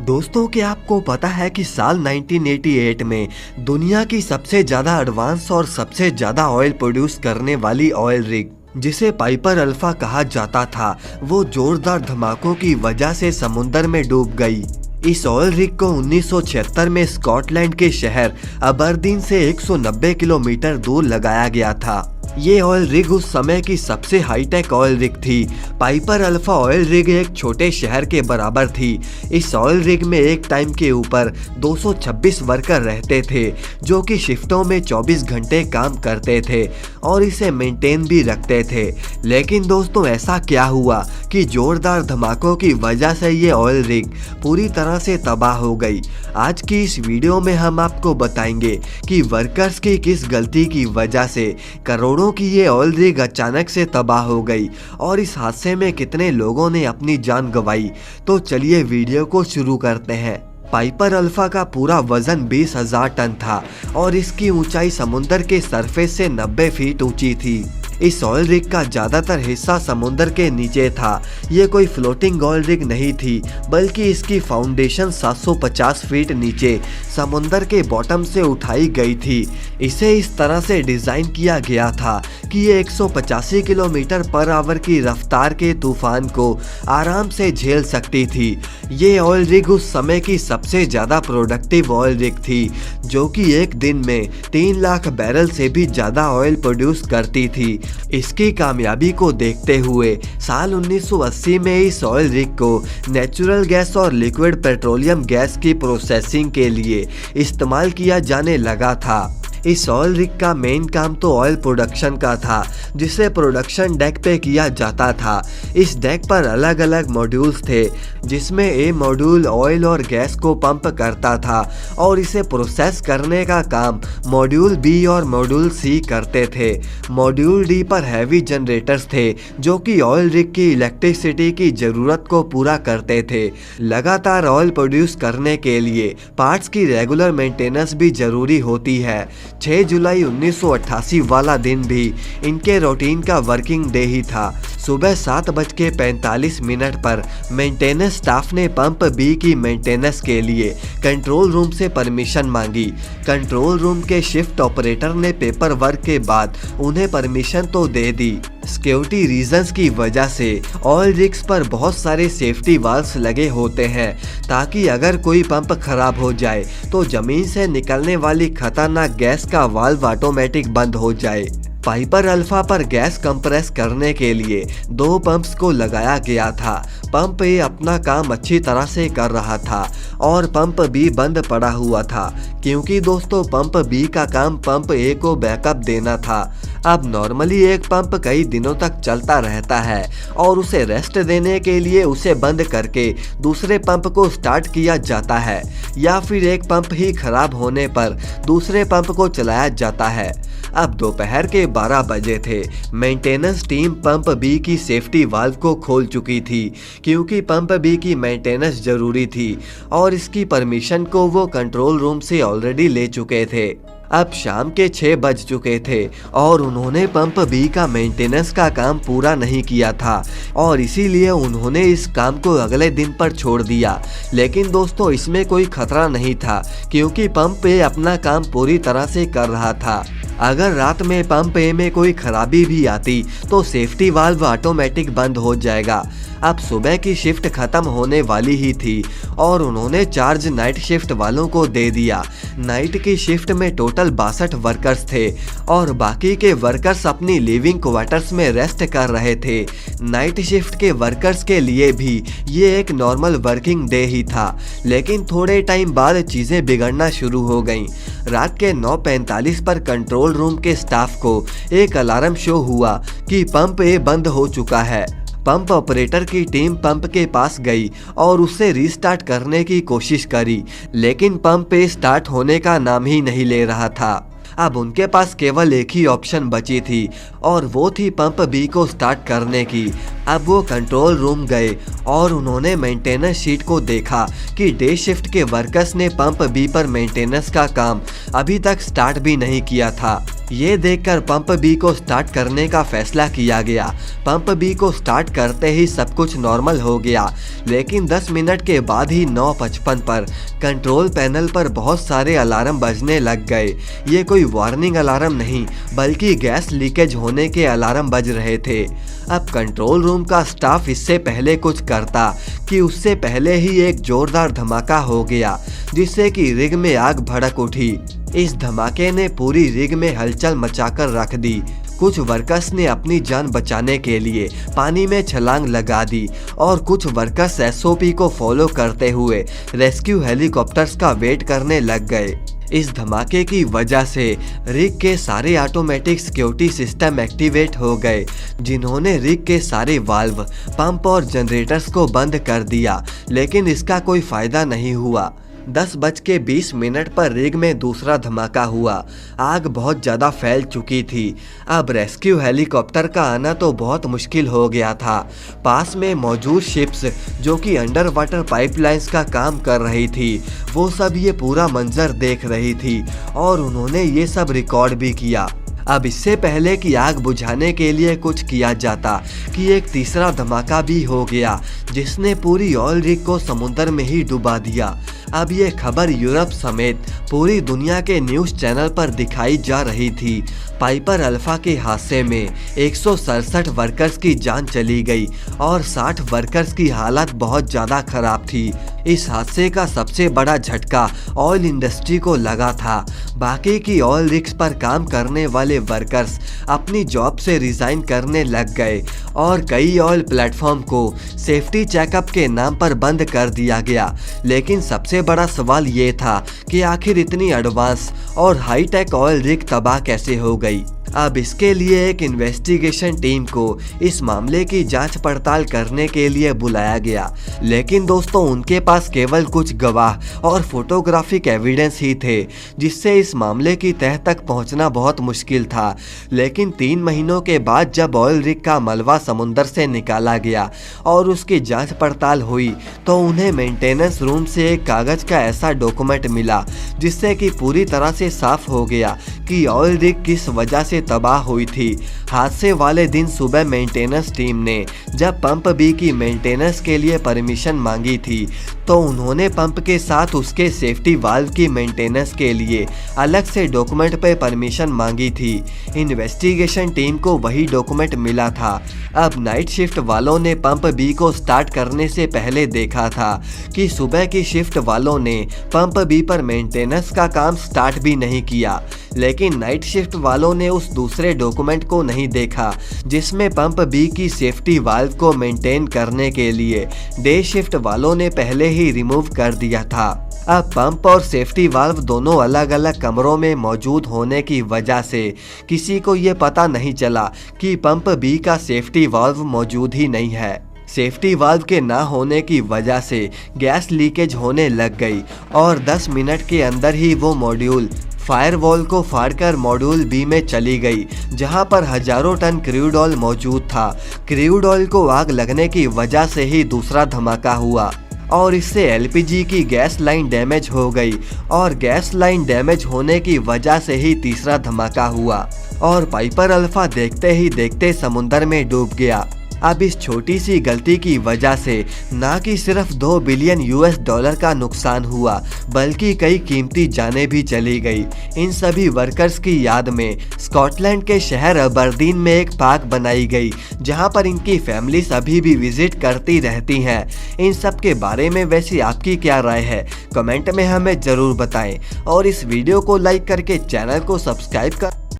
दोस्तों, क्या आपको पता है कि साल 1988 में दुनिया की सबसे ज़्यादा एडवांस और सबसे ज़्यादा ऑयल प्रोड्यूस करने वाली ऑयल रिग, जिसे पाइपर अल्फा कहा जाता था, वो जोरदार धमाकों की वजह से समुंदर में डूब गई। इस ऑयल रिग को 1976 में स्कॉटलैंड के शहर अबरदीन से 190 किलोमीटर दूर लगाया गया था। ये ऑयल रिग उस समय की सबसे हाईटेक ऑयल रिग थी। पाइपर अल्फा ऑयल रिग एक छोटे शहर के बराबर थी। इस ऑयल रिग में एक टाइम के ऊपर 226 वर्कर रहते थे, जो कि शिफ्टों में 24 घंटे काम करते थे और इसे मेंटेन भी रखते थे। लेकिन दोस्तों, ऐसा क्या हुआ कि जोरदार धमाकों की वजह से ये ऑयल रिग पूरी तरह से तबाह हो गई। आज की इस वीडियो में हम आपको बताएंगे कि वर्कर्स की किस गलती की वजह से करोड़ों की ये ऑयल रिग अचानक से तबाह हो गई और इस हादसे में कितने लोगों ने अपनी जान गंवाई। तो चलिए वीडियो को शुरू करते हैं। पाइपर अल्फा का पूरा वजन 20,000 टन था और इसकी ऊंचाई समुद्र के सरफेस से 90 फीट ऊंची थी। इस ऑयल रिग का ज़्यादातर हिस्सा समुद्र के नीचे था। ये कोई फ्लोटिंग ऑयल रिग नहीं थी, बल्कि इसकी फाउंडेशन 750 फीट नीचे समुद्र के बॉटम से उठाई गई थी। इसे इस तरह से डिज़ाइन किया गया था कि ये 185 किलोमीटर पर आवर की रफ्तार के तूफान को आराम से झेल सकती थी। ये ऑयल रिग उस समय की सबसे ज़्यादा प्रोडक्टिव ऑयल रिग थी, जो कि एक दिन में 3 लाख बैरल से भी ज़्यादा ऑयल प्रोड्यूस करती थी। इसकी कामयाबी को देखते हुए साल 1980 में इस ऑयल रिग को नेचुरल गैस और लिक्विड पेट्रोलियम गैस की प्रोसेसिंग के लिए इस्तेमाल किया जाने लगा था। इस ऑयल रिग का मेन काम तो ऑयल प्रोडक्शन का था, जिसे प्रोडक्शन डेक पे किया जाता था। इस डेक पर अलग अलग मॉड्यूल्स थे, जिसमें ए मॉड्यूल ऑयल और गैस को पंप करता था और इसे प्रोसेस करने का काम मॉड्यूल बी और मॉड्यूल सी करते थे। मॉड्यूल डी पर हैवी जनरेटर्स थे, जो कि ऑयल रिग की इलेक्ट्रिसिटी की ज़रूरत को पूरा करते थे। लगातार ऑयल प्रोड्यूस करने के लिए पार्ट्स की रेगुलर मेंटेनेंस भी ज़रूरी होती है। 6 जुलाई 1988 वाला दिन भी इनके रूटीन का वर्किंग डे ही था। सुबह 7:45 पर मेंटेनेंस स्टाफ ने पंप बी की मेंटेनेंस के लिए कंट्रोल रूम से परमिशन मांगी। कंट्रोल रूम के शिफ्ट ऑपरेटर ने पेपर वर्क के बाद उन्हें परमिशन तो दे दी। सिक्योरिटी रीजंस की वजह से ऑयल रिग्स पर बहुत सारे सेफ्टी वाल्व्स लगे होते हैं, ताकि अगर कोई पंप खराब हो जाए तो जमीन से निकलने वाली खतरनाक गैस का वाल्व ऑटोमेटिक बंद हो जाए। पाइपर अल्फा पर गैस कंप्रेस करने के लिए 2 पंप्स को लगाया गया था। पंप ए अपना काम अच्छी तरह से कर रहा था और पंप बी बंद पड़ा हुआ था, क्योंकि दोस्तों पंप बी का काम पंप ए को बैकअप देना था। अब नॉर्मली एक पंप कई दिनों तक चलता रहता है और उसे रेस्ट देने के लिए उसे बंद करके दूसरे पंप को स्टार्ट किया जाता है, या फिर एक पंप ही खराब होने पर दूसरे पंप को चलाया जाता है। अब दोपहर के 12 बजे थे। मेंटेनेंस टीम पंप बी की सेफ्टी वाल्व को खोल चुकी थी, क्योंकि पंप बी की मेंटेनेंस जरूरी थी और इसकी परमिशन को वो कंट्रोल रूम से ऑलरेडी ले चुके थे। अब शाम के 6 बज चुके थे और उन्होंने पंप बी का मेंटेनेंस का काम पूरा नहीं किया था और इसीलिए उन्होंने इस काम को अगले दिन पर छोड़ दिया। लेकिन दोस्तों, इसमें कोई खतरा नहीं था, क्योंकि पंप ए अपना काम पूरी तरह से कर रहा था। अगर रात में पंप ए में कोई खराबी भी आती तो सेफ्टी वाल्व ऑटोमेटिक बंद हो जाएगा। अब सुबह की शिफ्ट खत्म होने वाली ही थी और उन्होंने चार्ज नाइट शिफ्ट वालों को दे दिया। नाइट की शिफ्ट में टोटल 62 वर्कर्स थे और बाकी के वर्कर्स अपनी लिविंग क्वार्टर्स में रेस्ट कर रहे थे। नाइट शिफ्ट के वर्कर्स के लिए भी ये एक नॉर्मल वर्किंग डे ही था, लेकिन थोड़े टाइम बाद चीज़ें बिगड़ना शुरू हो गईं। रात के 9:45 पर कंट्रोल रूम के स्टाफ को एक अलार्म शो हुआ कि पंप ए बंद हो चुका है। पंप ऑपरेटर की टीम पंप के पास गई और उसे रीस्टार्ट करने की कोशिश करी, लेकिन पंप ए स्टार्ट होने का नाम ही नहीं ले रहा था। अब उनके पास केवल एक ही ऑप्शन बची थी और वो थी पंप बी को स्टार्ट करने की। अब वो कंट्रोल रूम गए और उन्होंने मेंटेनेंस शीट को देखा कि डे शिफ्ट के वर्कर्स ने पंप बी पर मेंटेनेंस का काम अभी तक स्टार्ट भी नहीं किया था। ये देखकर पंप बी को स्टार्ट करने का फैसला किया गया। पंप बी को स्टार्ट करते ही सब कुछ नॉर्मल हो गया, लेकिन 10 मिनट के बाद ही 9:55 पर कंट्रोल पैनल पर बहुत सारे अलार्म बजने लग गए। ये कोई वार्निंग अलार्म नहीं बल्कि गैस लीकेज होने के अलार्म बज रहे थे। अब कंट्रोल रूम का स्टाफ इससे पहले कुछ करता कि उससे पहले ही एक जोरदार धमाका हो गया, जिससे कि रिग में आग भड़क उठी। इस धमाके ने पूरी रिग में हलचल मचाकर रख दी। कुछ वर्कर्स ने अपनी जान बचाने के लिए पानी में छलांग लगा दी और कुछ वर्कर्स एसओपी को फॉलो करते हुए रेस्क्यू हेलीकॉप्टर्स का वेट करने लग गए। इस धमाके की वजह से रिग के सारे ऑटोमेटिक सिक्योरिटी सिस्टम एक्टिवेट हो गए, जिन्होंने रिग के सारे वाल्व, पंप और जनरेटर्स को बंद कर दिया, लेकिन इसका कोई फायदा नहीं हुआ। 10:20 पर रिग में दूसरा धमाका हुआ। आग बहुत ज़्यादा फैल चुकी थी। अब रेस्क्यू हेलीकॉप्टर का आना तो बहुत मुश्किल हो गया था। पास में मौजूद शिप्स जो कि अंडर वाटर पाइपलाइंस का काम कर रही थी, वो सब ये पूरा मंजर देख रही थी और उन्होंने ये सब रिकॉर्ड भी किया। अब इससे पहले कि आग बुझाने के लिए कुछ किया जाता कि एक तीसरा धमाका भी हो गया, जिसने पूरी ऑयल रिग को समुद्र में ही डुबा दिया। अब ये खबर यूरोप समेत पूरी दुनिया के न्यूज़ चैनल पर दिखाई जा रही थी। पाइपर अल्फा के हादसे में 167 वर्कर्स की जान चली गई और 60 वर्कर्स की हालत बहुत ज़्यादा खराब थी। इस हादसे का सबसे बड़ा झटका ऑयल इंडस्ट्री को लगा था। बाकी की ऑयल रिग्स पर काम करने वाले वर्कर्स अपनी जॉब से रिजाइन करने लग गए और कई ऑयल प्लेटफॉर्म को सेफ्टी चेकअप के नाम पर बंद कर दिया गया। लेकिन सबसे बड़ा सवाल ये था कि आखिर इतनी एडवांस और हाईटेक ऑयल रिग तबाह कैसे हो गई। अब इसके लिए एक इन्वेस्टिगेशन टीम को इस मामले की जांच पड़ताल करने के लिए बुलाया गया, लेकिन दोस्तों उनके पास केवल कुछ गवाह और फोटोग्राफिक एविडेंस ही थे, जिससे इस मामले की तह तक पहुंचना बहुत मुश्किल था। लेकिन 3 महीनों के बाद जब ऑयल रिग का मलबा समुंदर से निकाला गया और उसकी जांच पड़ताल हुई, तो उन्हें मेंटेनेंस रूम से एक कागज का ऐसा डॉक्यूमेंट मिला, जिससे कि पूरी तरह से साफ हो गया कि ऑयल रिग किस वजह से तबाह हुई थी। हादसे वाले दिन सुबह मेंटेनेंस टीम ने जब पंप बी की मेंटेनेंस के लिए परमिशन मांगी थी, तो उन्होंने पंप के साथ उसके सेफ्टी वाल्व की मेंटेनेंस के लिए अलग से डॉक्यूमेंट पे परमिशन मांगी थी। इन्वेस्टिगेशन टीम को वही डॉक्यूमेंट मिला था। अब नाइट शिफ्ट वालों ने पंप बी को स्टार्ट करने से पहले देखा था कि सुबह की शिफ्ट वालों ने पंप बी पर मेंटेनेंस का काम स्टार्ट भी नहीं किया, लेकिन नाइट शिफ्ट वालों ने उस दूसरे डॉक्यूमेंट को नहीं देखा, जिसमें पंप बी की सेफ्टी वाल्व को मेंटेन करने के लिए डे शिफ्ट वालों ने पहले ही रिमूव कर दिया था। अब पंप और सेफ्टी वाल्व दोनों अलग अलग कमरों में मौजूद होने की वजह से किसी को ये पता नहीं चला कि पंप बी का सेफ्टी वाल्व मौजूद ही नहीं है। सेफ्टी वाल्व के ना होने की वजह से गैस लीकेज होने लग गई और 10 मिनट के अंदर ही वो मॉड्यूल फायरवॉल को फाड़कर मॉड्यूल बी में चली गई, जहां पर हजारों टन क्रूड ऑयल मौजूद था। क्रूड ऑयल को आग लगने की वजह से ही दूसरा धमाका हुआ और इससे एलपीजी की गैस लाइन डैमेज हो गई और गैस लाइन डैमेज होने की वजह से ही तीसरा धमाका हुआ और पाइपर अल्फा देखते ही देखते समुंदर में डूब गया। अब इस छोटी सी गलती की वजह से ना कि सिर्फ 2 बिलियन यूएस डॉलर का नुकसान हुआ, बल्कि कई कीमती जानें भी चली गई। इन सभी वर्कर्स की याद में स्कॉटलैंड के शहर अबरदीन में एक पार्क बनाई गई, जहां पर इनकी फैमिलीज अभी भी विजिट करती रहती हैं। इन सब के बारे में वैसे आपकी क्या राय है, कमेंट में हमें ज़रूर बताएं और इस वीडियो को लाइक करके चैनल को सब्सक्राइब कर